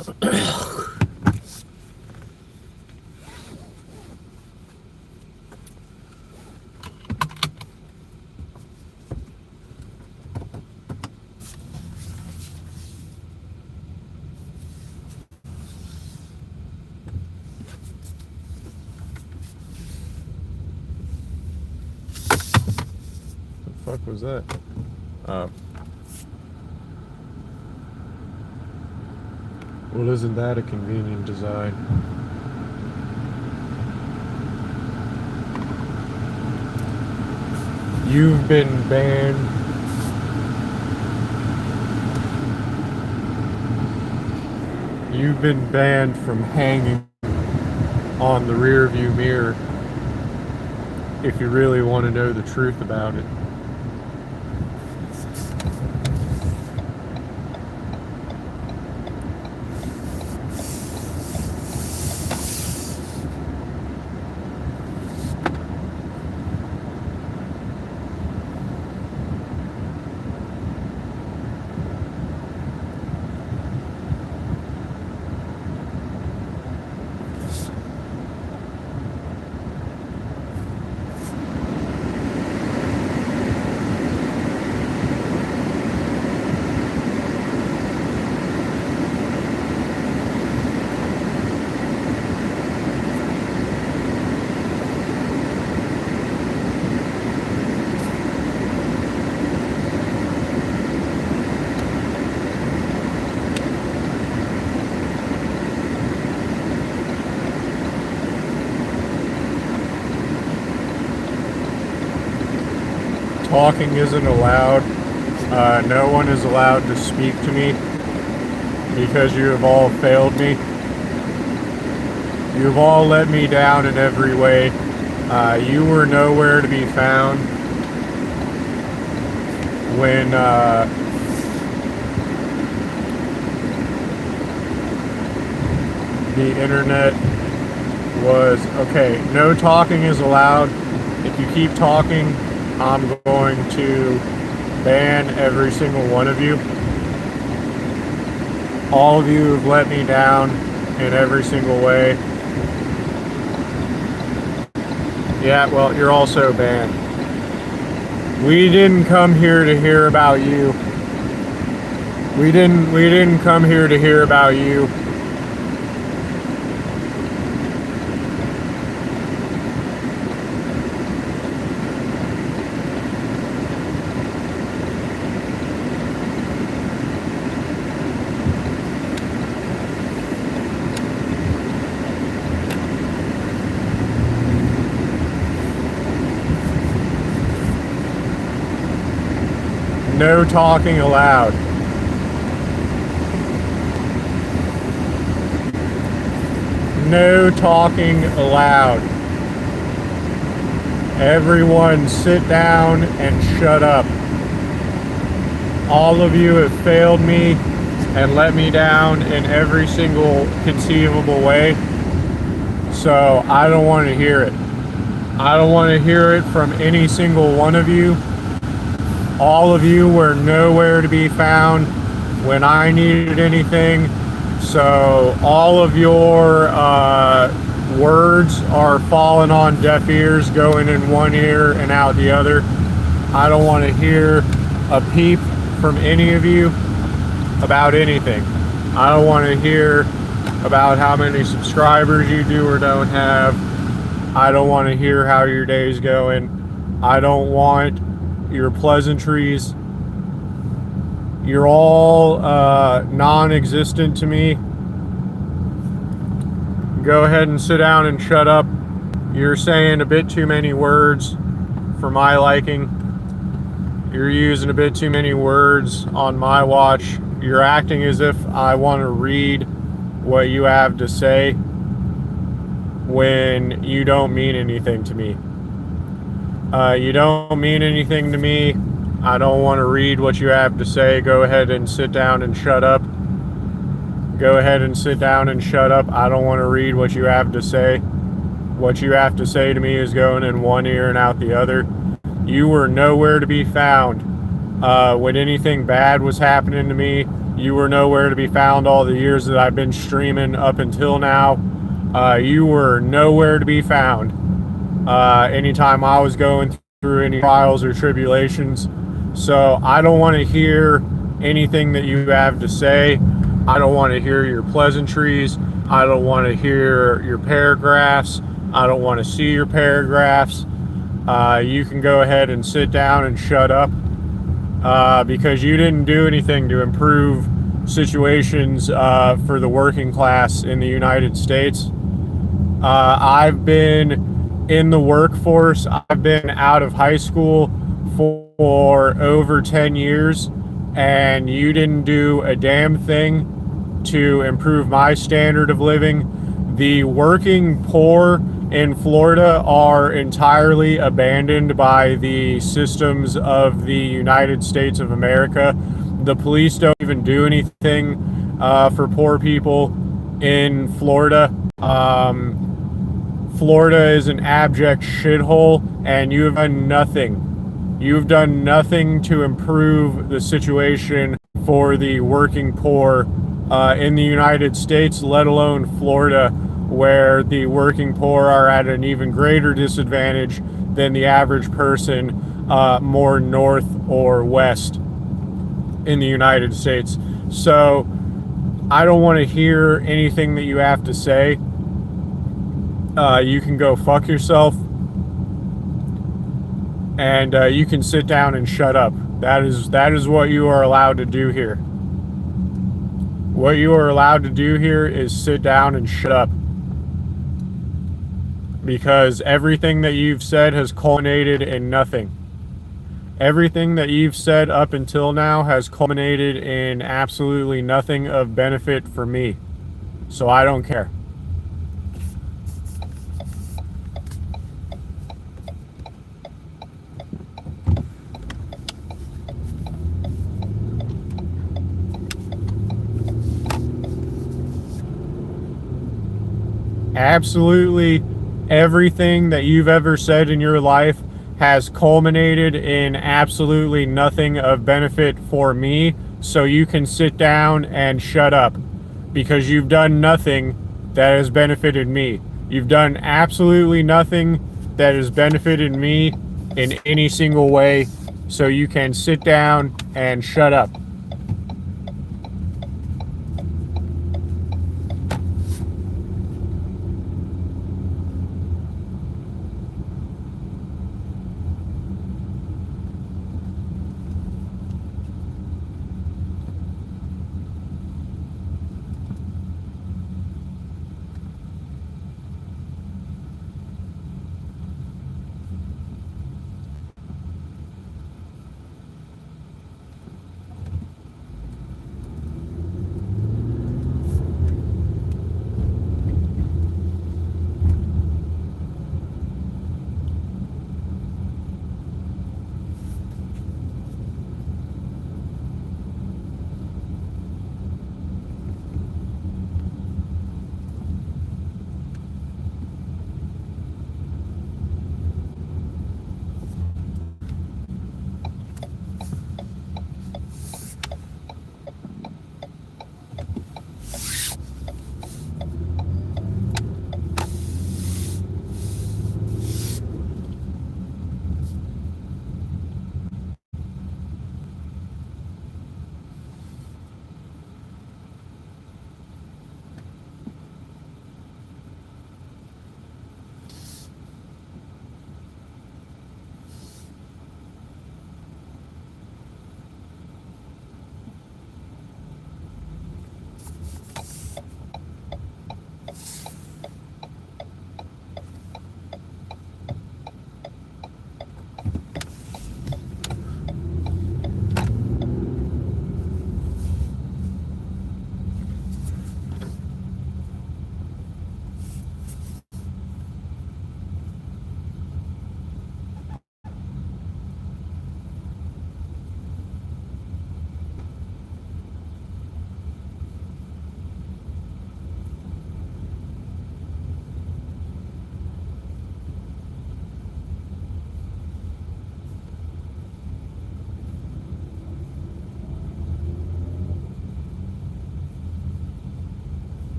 The fuck was that? Well, isn't that a convenient design? You've been banned. You've been banned from hanging on the rear view mirror if you really want to know the truth about it. Talking isn't allowed. No one is allowed to speak to me because you have all failed me. You have all let me down in every way. You were nowhere to be found when the internet was okay. No talking is allowed. If you keep talking, I'm going to ban every single one of you. All of you have let me down in every single way. Yeah, well, you're also banned. We didn't come here to hear about you. We didn't come here to hear about you. No talking allowed. No talking allowed. Everyone sit down and shut up. All of you have failed me and let me down in every single conceivable way. So I don't want to hear it. I don't want to hear it from any single one of you. All of you were nowhere to be found when I needed anything. So all of your words are falling on deaf ears, going in one ear and out the other. I don't want to hear a peep from any of you about anything. I don't want to hear about how many subscribers you do or don't have. I don't want to hear how your day's going. I don't want your pleasantries. You're all non-existent to me. Go ahead and sit down and shut up. You're saying a bit too many words for my liking. You're using a bit too many words on my watch. You're acting as if I want to read what you have to say when you don't mean anything to me. You don't mean anything to me. I don't want to read what you have to say. Go ahead and sit down and shut up. Go ahead and sit down and shut up. I don't want to read what you have to say. What you have to say to me is going in one ear and out the other. You were nowhere to be found. When anything bad was happening to me, You were nowhere to be found all the years that I've been streaming up until now. You were nowhere to be found. Anytime I was going through any trials or tribulations. So I don't want to hear anything that you have to say. I don't want to hear your pleasantries. I don't want to hear your paragraphs. I don't want to see your paragraphs. You can go ahead and sit down and shut up, because you didn't do anything to improve situations for the working class in the United States. I've been in the workforce. I've been out of high school for over 10 years, and you didn't do a damn thing to improve my standard of living. The working poor in Florida are entirely abandoned by the systems of the United States of America. The police don't even do anything for poor people in Florida. Florida is an abject shithole, and you have done nothing. You've done nothing to improve the situation for the working poor in the United States, let alone Florida, where the working poor are at an even greater disadvantage than the average person more north or west in the United States. So I don't want to hear anything that you have to say. You can go fuck yourself, and you can sit down and shut up. That is what you are allowed to do here. What you are allowed to do here is sit down and shut up. Because everything that you've said has culminated in nothing. Everything that you've said up until now has culminated in absolutely nothing of benefit for me. So I don't care. Absolutely everything that you've ever said in your life has culminated in absolutely nothing of benefit for me. So you can sit down and shut up, because you've done nothing that has benefited me. You've done absolutely nothing that has benefited me in any single way. So you can sit down and shut up.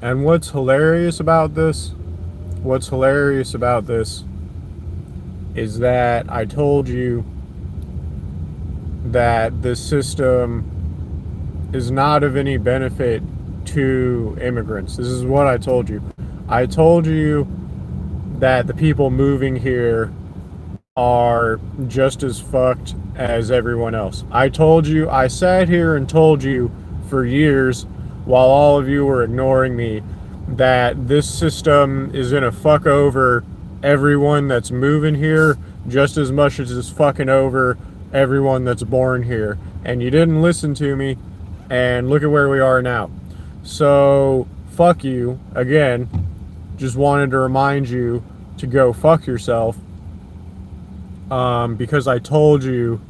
And what's hilarious about this? What's hilarious about this is that I told you that this system is not of any benefit to immigrants. This is what I told you. I told you that the people moving here are just as fucked as everyone else. I sat here and told you for years, while all of you were ignoring me, that this system is gonna fuck over everyone that's moving here just as much as it's fucking over everyone that's born here. And you didn't listen to me, and look at where we are now. So, fuck you. Again, just wanted to remind you to go fuck yourself. Because I told you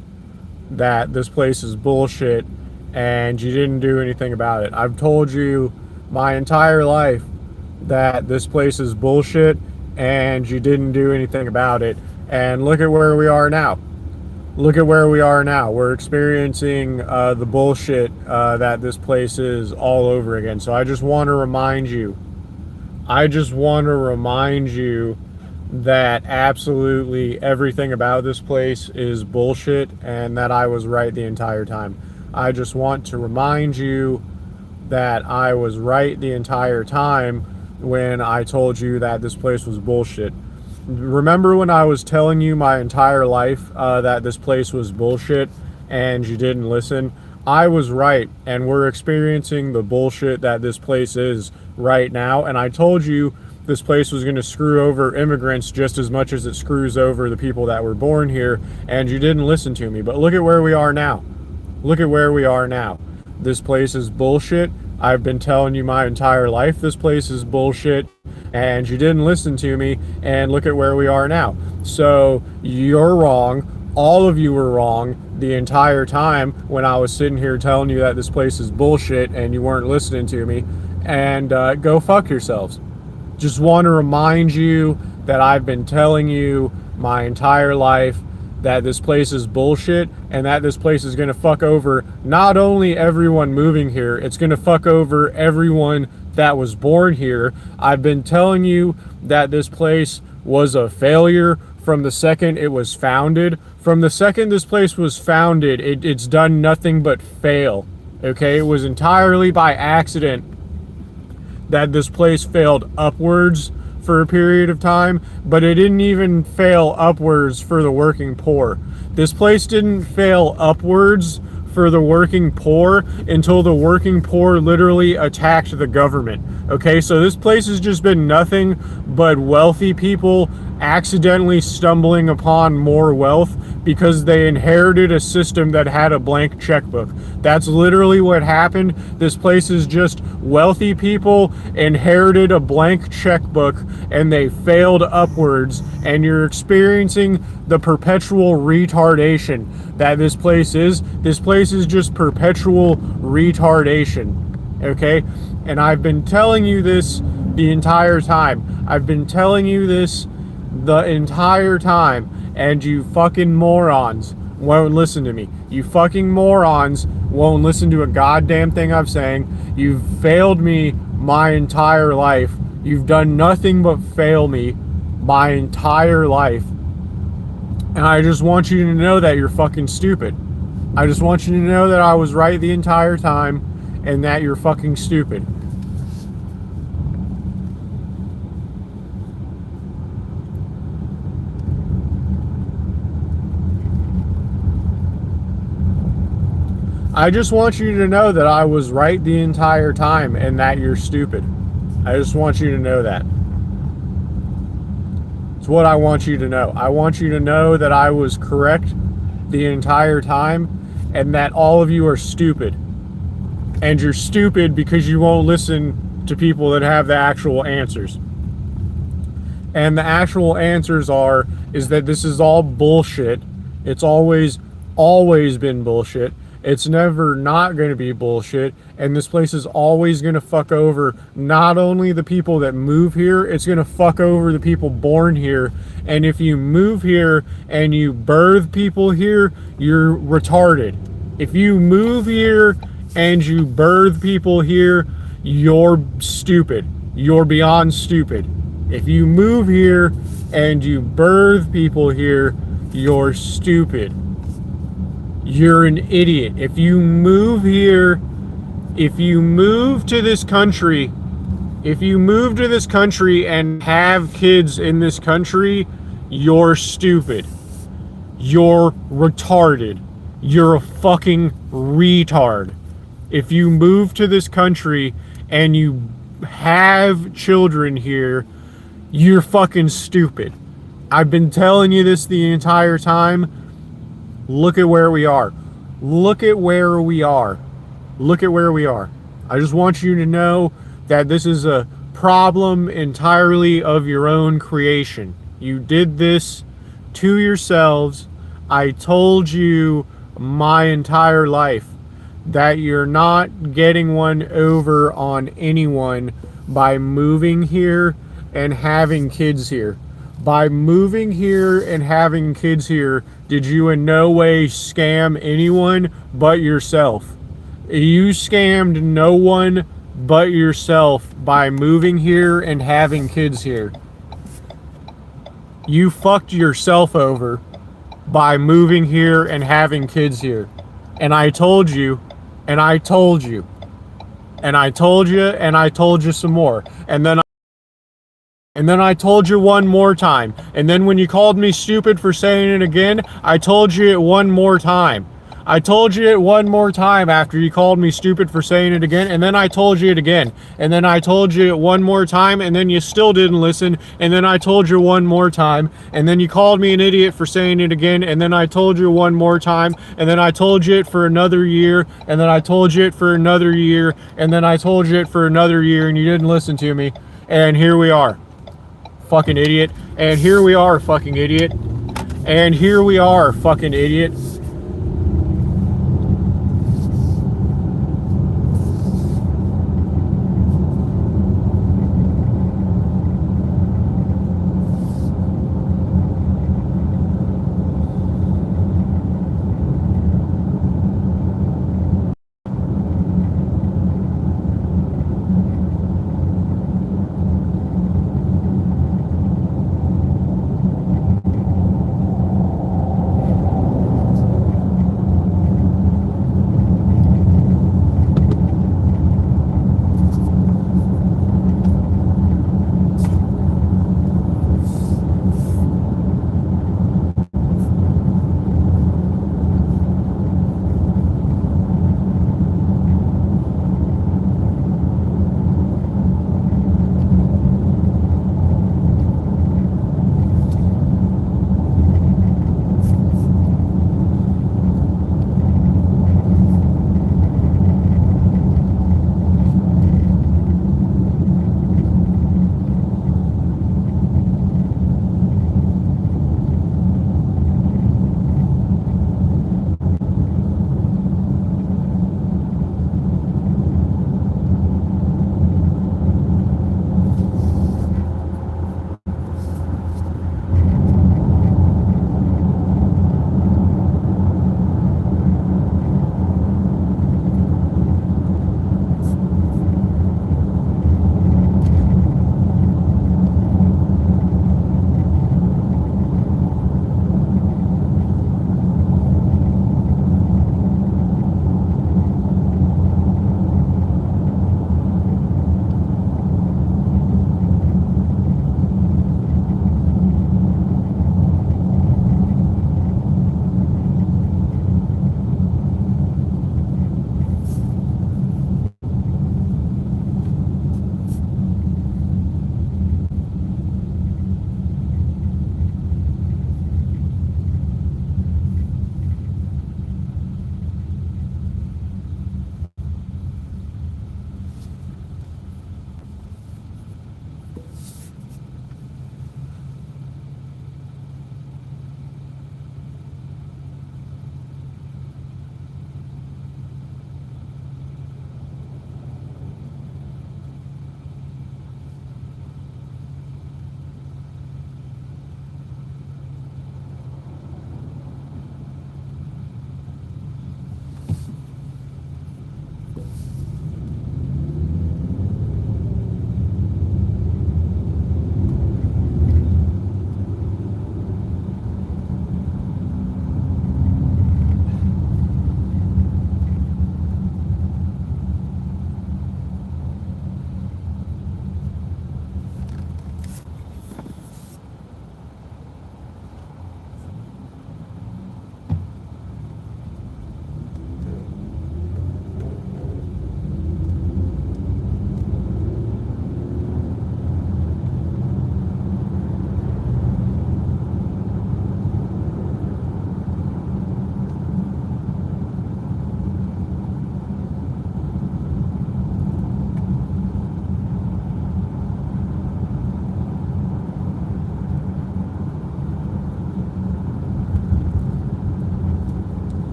that this place is bullshit and you didn't do anything about it. I've told you my entire life that this place is bullshit and you didn't do anything about it. And look at where we are now. Look at where we are now. We're experiencing the bullshit that this place is all over again. So I just want to remind you that absolutely everything about this place is bullshit and that I was right the entire time. I just want to remind you that I was right the entire time when I told you that this place was bullshit. Remember when I was telling you my entire life that this place was bullshit and you didn't listen? I was right, and we're experiencing the bullshit that this place is right now. And I told you this place was going to screw over immigrants just as much as it screws over the people that were born here, and you didn't listen to me. But look at where we are now. Look at where we are now. This place is bullshit. I've been telling you my entire life this place is bullshit, and you didn't listen to me, and look at where we are now. So you're wrong. All of you were wrong the entire time when I was sitting here telling you that this place is bullshit and you weren't listening to me. And go fuck yourselves. Just want to remind you that I've been telling you my entire life that this place is bullshit and that this place is going to fuck over not only everyone moving here, it's going to fuck over everyone that was born here. I've been telling you that this place was a failure from the second it was founded. From the second this place was founded, it's done nothing but fail. Okay, it was entirely by accident that this place failed upwards for a period of time, but it didn't even fail upwards for the working poor. This place didn't fail upwards for the working poor until the working poor literally attacked the government. Okay, so this place has just been nothing but wealthy people accidentally stumbling upon more wealth because they inherited a system that had a blank checkbook. That's literally what happened. This place is just wealthy people inherited a blank checkbook and they failed upwards, and you're experiencing the perpetual retardation that this place is. This place is just perpetual retardation. Okay? And I've been telling you this the entire time. I've been telling you this the entire time, and you fucking morons won't listen to me. You fucking morons won't listen to a goddamn thing I'm saying. You've failed me my entire life. You've done nothing but fail me my entire life. And I just want you to know that you're fucking stupid. I just want you to know that I was right the entire time and that you're fucking stupid. I just want you to know that I was right the entire time and that you're stupid. I just want you to know that. It's what I want you to know. I want you to know that I was correct the entire time and that all of you are stupid. And you're stupid because you won't listen to people that have the actual answers. And the actual answers is that this is all bullshit. It's always been bullshit. It's never not going to be bullshit, and this place is always going to fuck over not only the people that move here, it's going to fuck over the people born here. And if you move here and you birth people here, you're retarded. If you move here and you birth people here, you're stupid. You're beyond stupid. If you move here and you birth people here, you're stupid. You're an idiot. If you move here, if you move to this country, if you move to this country and have kids in this country, you're stupid. You're retarded. You're a fucking retard. If you move to this country and you have children here, you're fucking stupid. I've been telling you this the entire time. Look at where we are. Look at where we are. Look at where we are. I just want you to know that this is a problem entirely of your own creation. You did this to yourselves. I told you my entire life that you're not getting one over on anyone by moving here and having kids here. By moving here and having kids here, did you in no way scam anyone but yourself? You scammed no one but yourself by moving here and having kids here. You fucked yourself over by moving here and having kids here. And I told you, and I told you, and I told you, and I told you some more. And then I told you one more time. And then when you called me stupid for saying it again, I told you it one more time. I told you it one more time after you called me stupid for saying it again, and then I told you it again. And then I told you it one more time, and then you still didn't listen, and then I told you one more time, and then you called me an idiot for saying it again, and then I told you one more time, and then I told you it for another year, and then I told you it for another year, and then I told you it for another year, and you didn't listen to me. And here we are. Fucking idiot. And here we are, fucking idiot. And here we are, fucking idiot.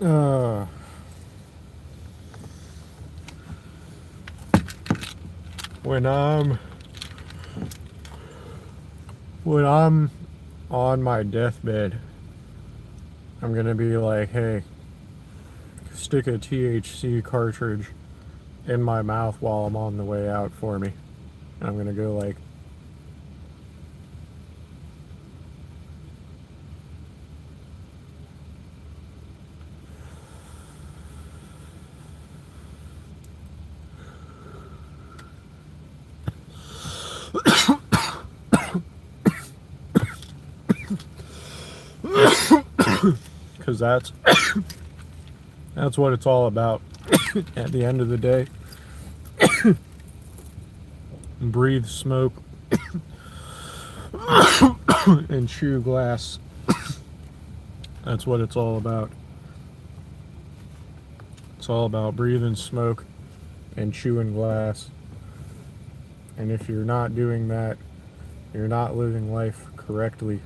Uh, when I'm on my deathbed, I'm gonna be like, hey, stick a THC cartridge in my mouth while I'm on the way out for me. And I'm gonna go like, because that's what it's all about. At the end of the day, breathe smoke and chew glass. That's what it's all about. It's all about breathing smoke and chewing glass. And if you're not doing that, you're not living life correctly.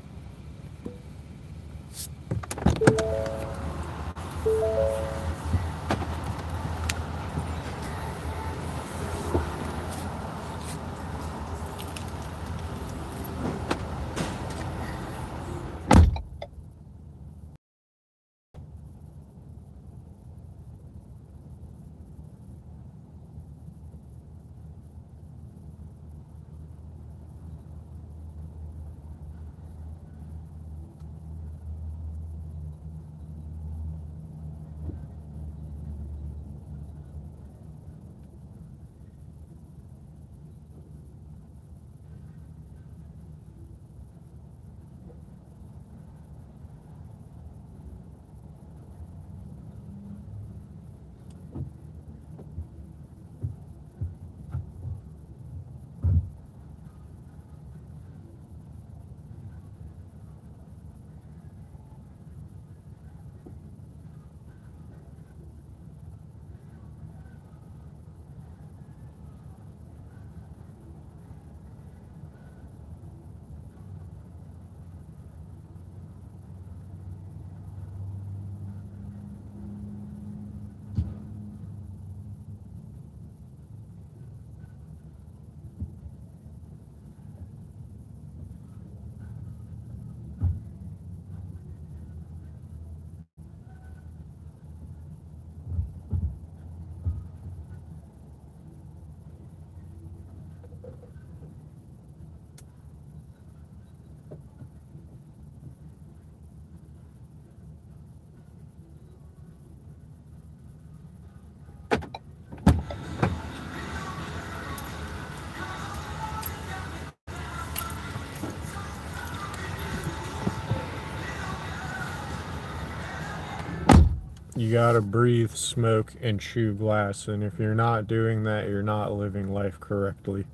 You gotta breathe smoke and chew glass. And if you're not doing that, you're not living life correctly.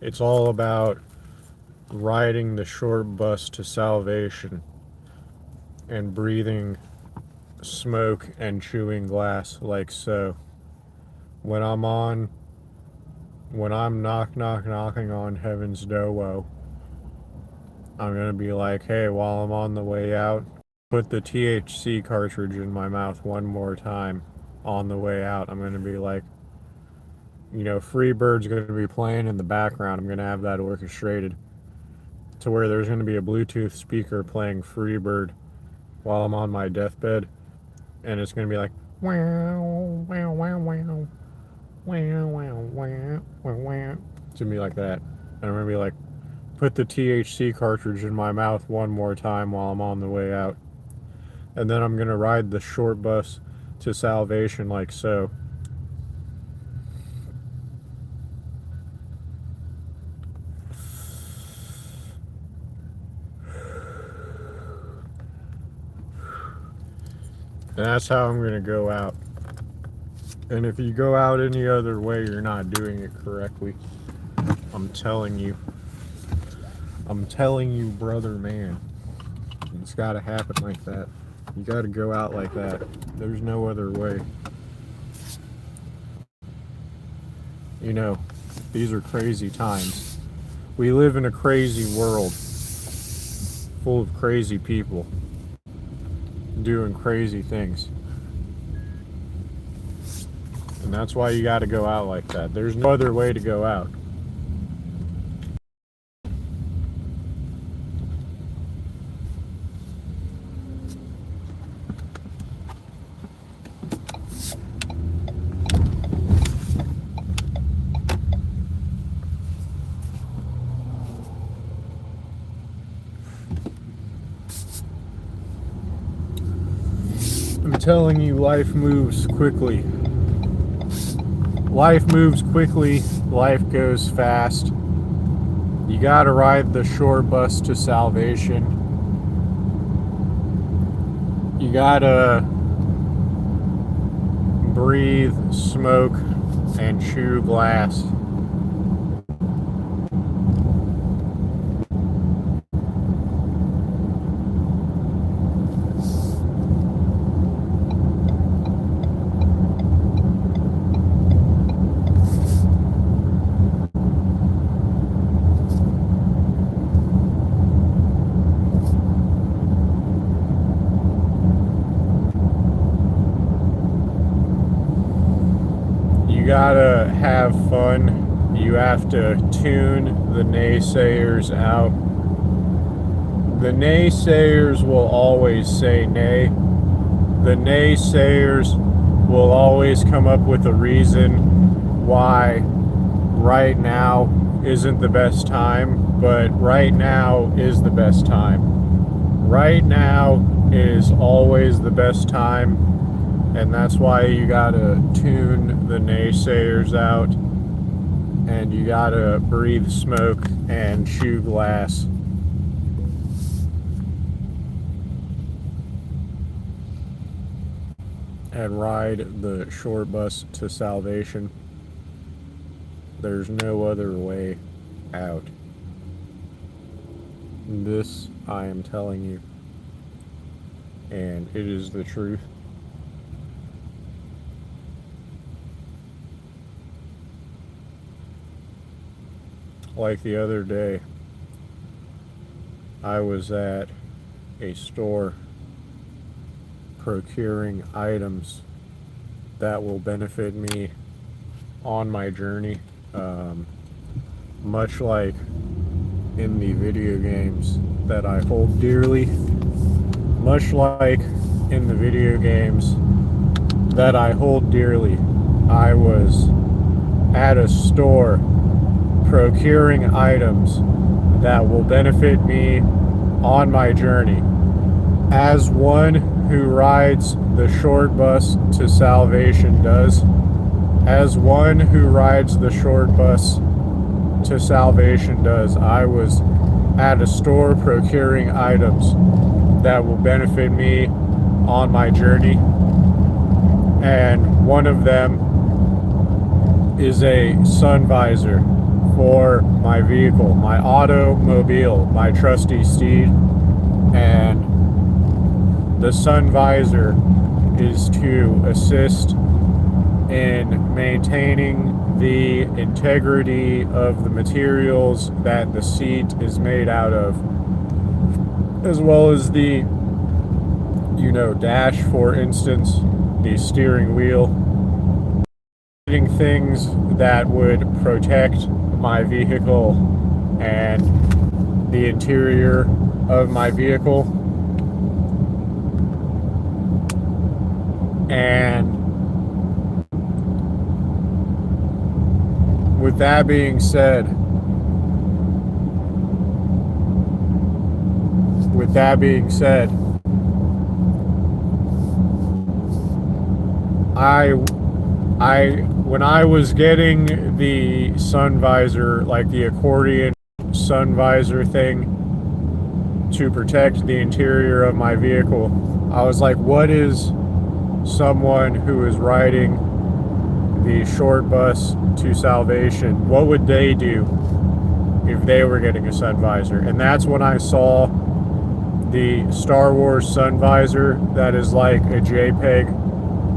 It's all about riding the short bus to salvation and breathing smoke and chewing glass like so. When I'm knocking on heaven's door, I'm gonna be like, hey, while I'm on the way out, put the THC cartridge in my mouth one more time on the way out. I'm gonna be like, Freebird's gonna be playing in the background. I'm gonna have that orchestrated to where there's gonna be a Bluetooth speaker playing Freebird while I'm on my deathbed, and it's gonna be like, wow, wow, wow, wow. Wow, wow, wow, wow, wow. It's gonna be like that. And I'm gonna be like, put the THC cartridge in my mouth one more time while I'm on the way out. And then I'm gonna ride the short bus to salvation like so. And that's how I'm gonna go out. And if you go out any other way, you're not doing it correctly. I'm telling you. I'm telling you, brother man. It's gotta happen like that. You gotta go out like that. There's no other way. These are crazy times. We live in a crazy world full of crazy people. doing crazy things. And that's why you got to go out like that. There's no other way to go out. I'm telling you, life moves quickly. Life moves quickly. Life goes fast. You gotta ride the short bus to salvation. You gotta breathe smoke and chew glass. You gotta have fun. You have to tune the naysayers out. The naysayers will always say nay. The naysayers will always come up with a reason why right now isn't the best time, but right now is the best time. Right now is always the best time, and that's why you gotta tune the naysayers out, and you gotta breathe smoke and chew glass. And ride the short bus to salvation. There's no other way out. This I am telling you, and it is the truth. Like the other day, I was at a store procuring items that will benefit me on my journey, much like in the video games that I hold dearly, much like in the video games that I hold dearly. I was at a store procuring items that will benefit me on my journey. As one who rides the short bus to salvation does, as one who rides the short bus to salvation does, I was at a store procuring items that will benefit me on my journey, and one of them is a sun visor for my vehicle, my automobile, my trusty steed. And the sun visor is to assist in maintaining the integrity of the materials that the seat is made out of, as well as the, dash, for instance, the steering wheel, things that would protect my vehicle and the interior of my vehicle. And with that being said, when I was getting the sun visor, like the accordion sun visor thing to protect the interior of my vehicle, I was like, what is someone who is riding the short bus to salvation, what would they do if they were getting a sun visor? And that's when I saw the Star Wars sun visor that is like a JPEG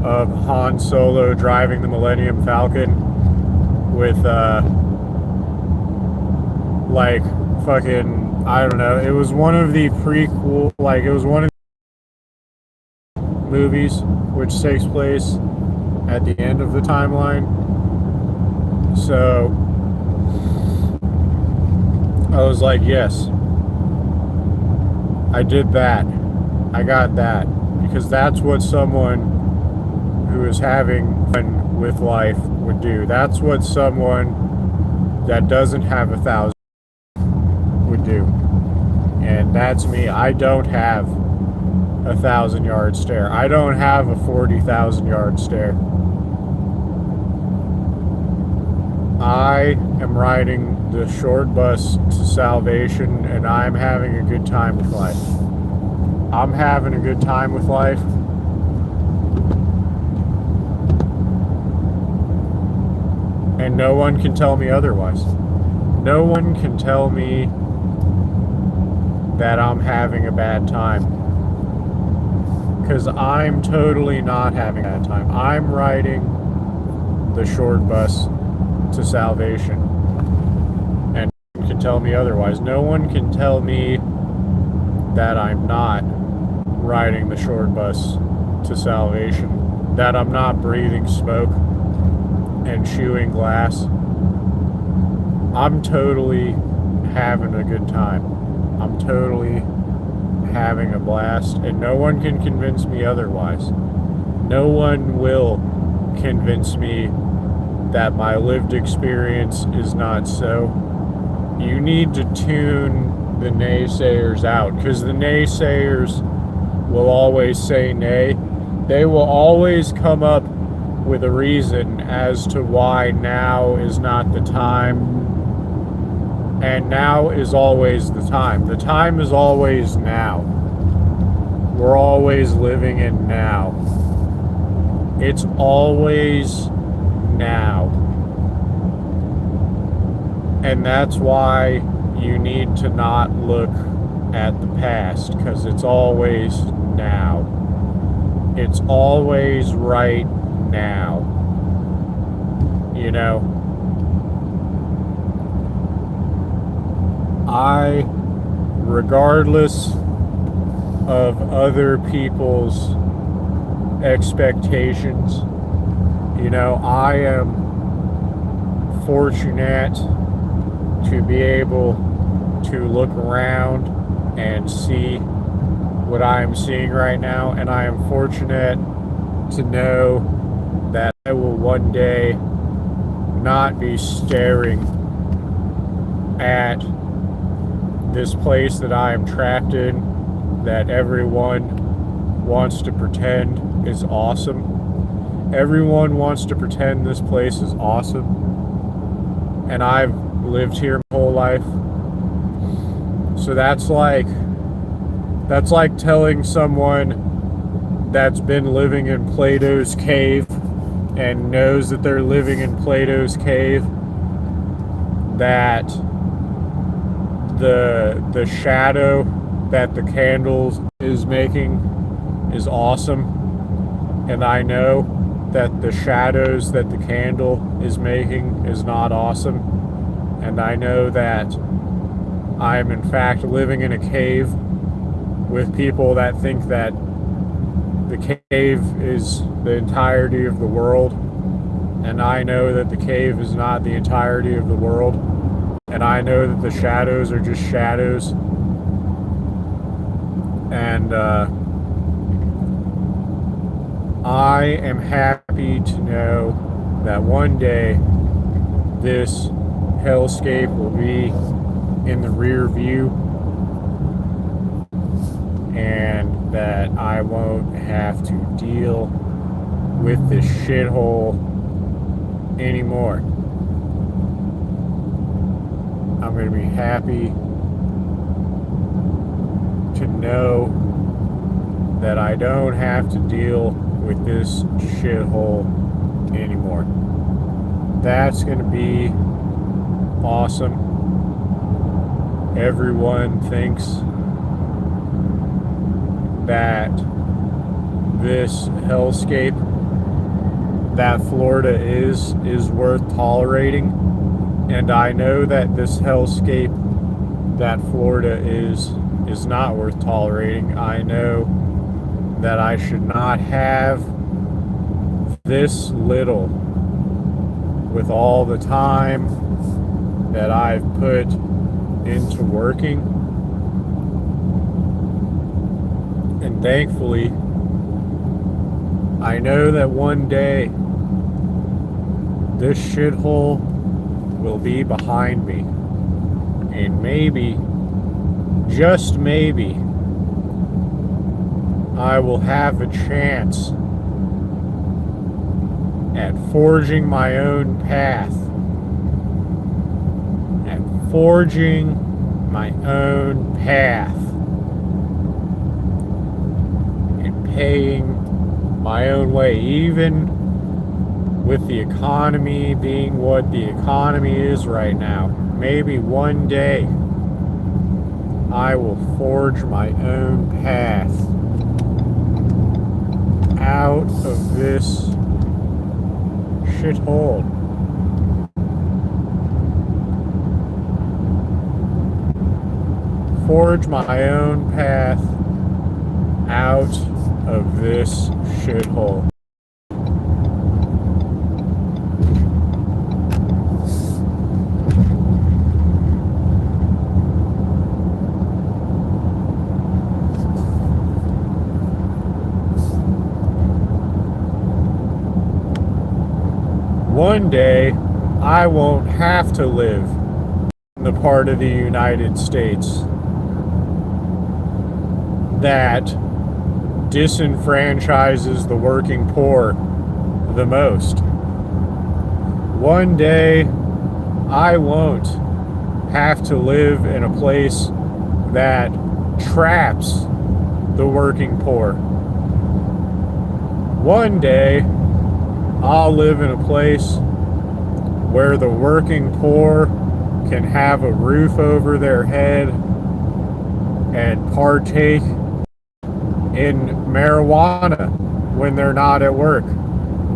of Han Solo driving the Millennium Falcon with like fucking, I don't know, it was one of the prequel, like it was one of movies, which takes place at the end of the timeline. So I was like, yes, I did that. I got that. Because that's what someone who is having fun with life would do. That's what someone that doesn't have 1,000 would do. And that's me. I don't have 1,000-yard stare. I don't have a 40,000-yard stare. I am riding the short bus to salvation, and I'm having a good time with life. I'm having a good time with life. And no one can tell me otherwise. No one can tell me that I'm having a bad time. Because I'm totally not having a bad time. I'm riding the short bus to salvation. And no one can tell me otherwise. No one can tell me that I'm not riding the short bus to salvation. That I'm not breathing smoke and chewing glass. I'm totally having a good time. I'm totally having a blast, and no one can convince me otherwise. No one will convince me that my lived experience is not so. You need to tune the naysayers out, because the naysayers will always say nay. They will always come up with a reason as to why now is not the time. And now is always the time. The time is always now. We're always living in now. It's always now. And that's why you need to not look at the past, because it's always now. It's always right now. You know? Regardless of other people's expectations, you know, I am fortunate to be able to look around and see what I am seeing right now, and I am fortunate to know that I will one day not be staring at this place that I am trapped in, that everyone wants to pretend is awesome. Everyone wants to pretend this place is awesome. And I've lived here my whole life. So that's like telling someone that's been living in Plato's cave and knows that they're living in Plato's cave that the shadow that the candle is making is awesome, and I know that the shadows that the candle is making is not awesome, and I know that I am in fact living in a cave with people that think that the cave is the entirety of the world, and I know that the cave is not the entirety of the world. And I know that the shadows are just shadows. And I am happy to know that one day this hellscape will be in the rear view, and that I won't have to deal with this shithole anymore. I'm going to be happy to know that I don't have to deal with this shithole anymore. That's going to be awesome. Everyone thinks that this hellscape that Florida is worth tolerating. And I know that this hellscape that Florida is not worth tolerating. I know that I should not have this little with all the time that I've put into working. And thankfully, I know that one day this shithole will be behind me. And maybe, just maybe, I will have a chance at forging my own path. At forging my own path. And paying my own way, even with the economy being what the economy is right now. Maybe one day I will forge my own path out of this shithole. Forge my own path out of this shithole. One day, I won't have to live in the part of the United States that disenfranchises the working poor the most. One day, I won't have to live in a place that traps the working poor. One day, I'll live in a place where the working poor can have a roof over their head and partake in marijuana when they're not at work,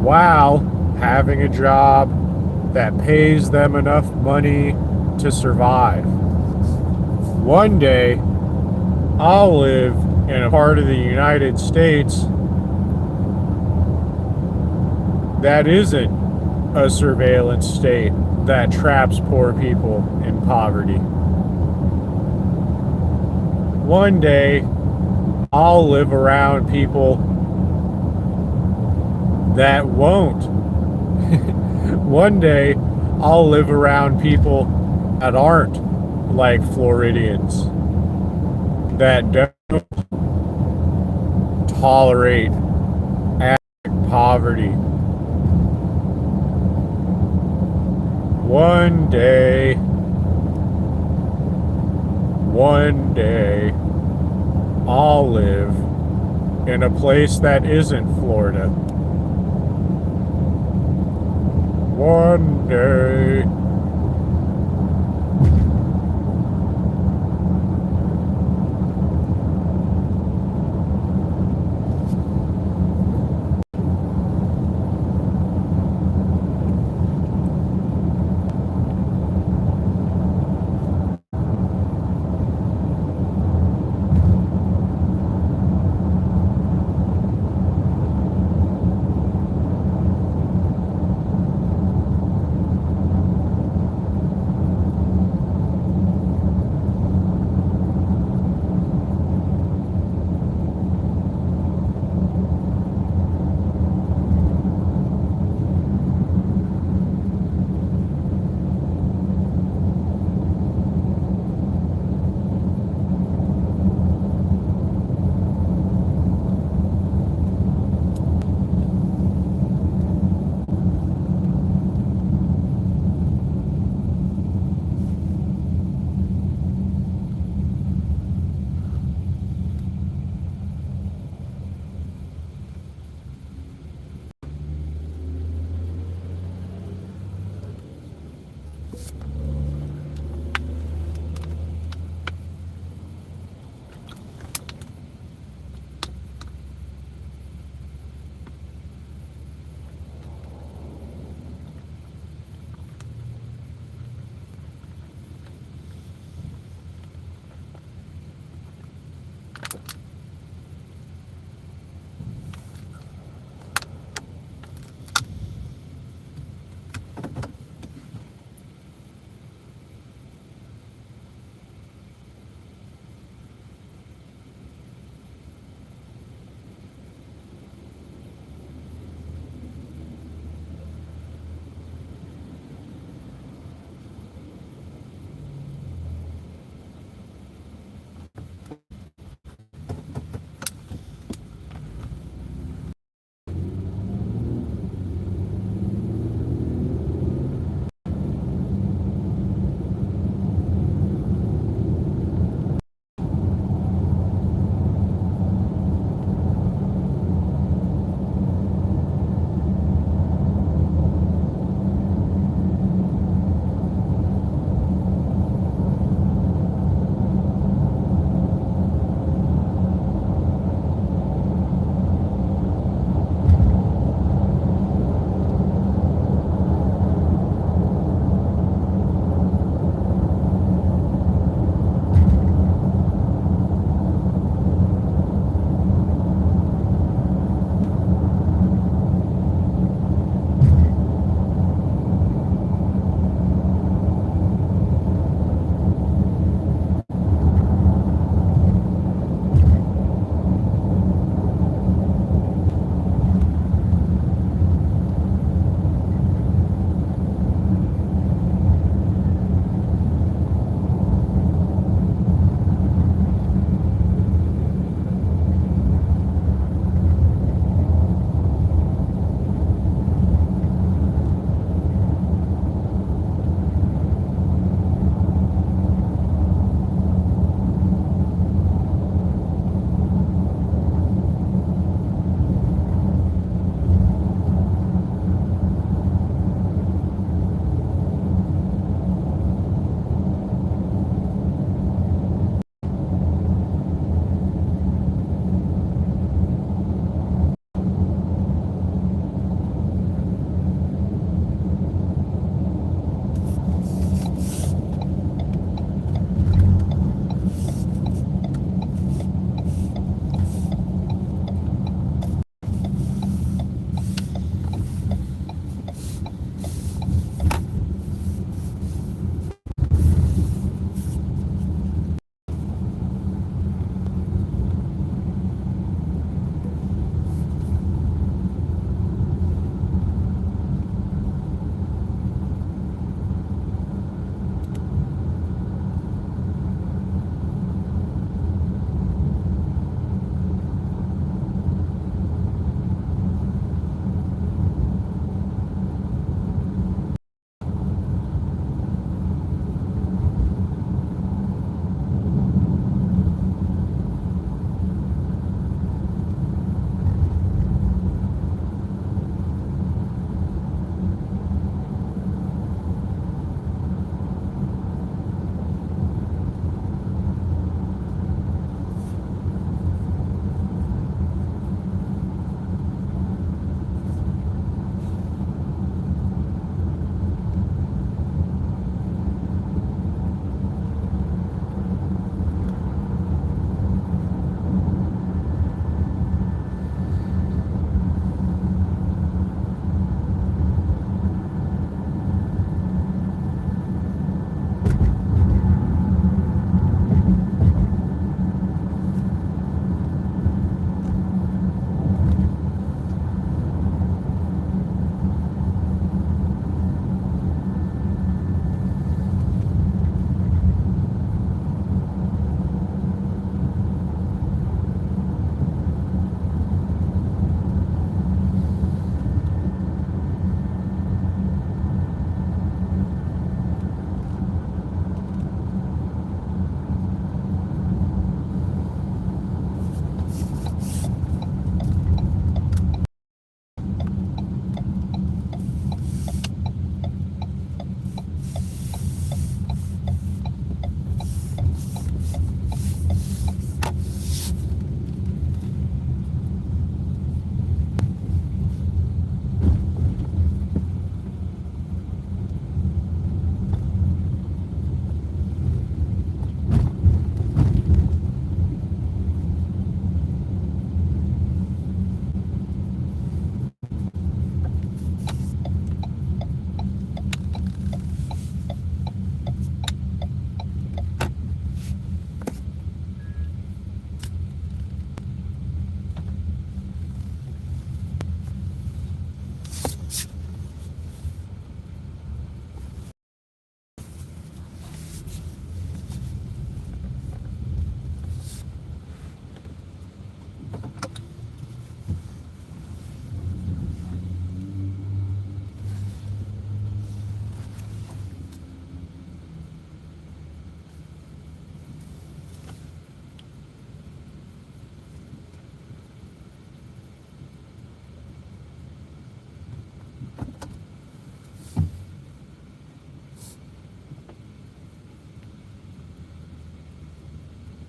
while having a job that pays them enough money to survive. One day, I'll live in a part of the United States that isn't a surveillance state that traps poor people in poverty. One day, I'll live around people that won't. One day, I'll live around people that aren't like Floridians, that don't tolerate abject poverty. One day, I'll live in a place that isn't Florida. One day.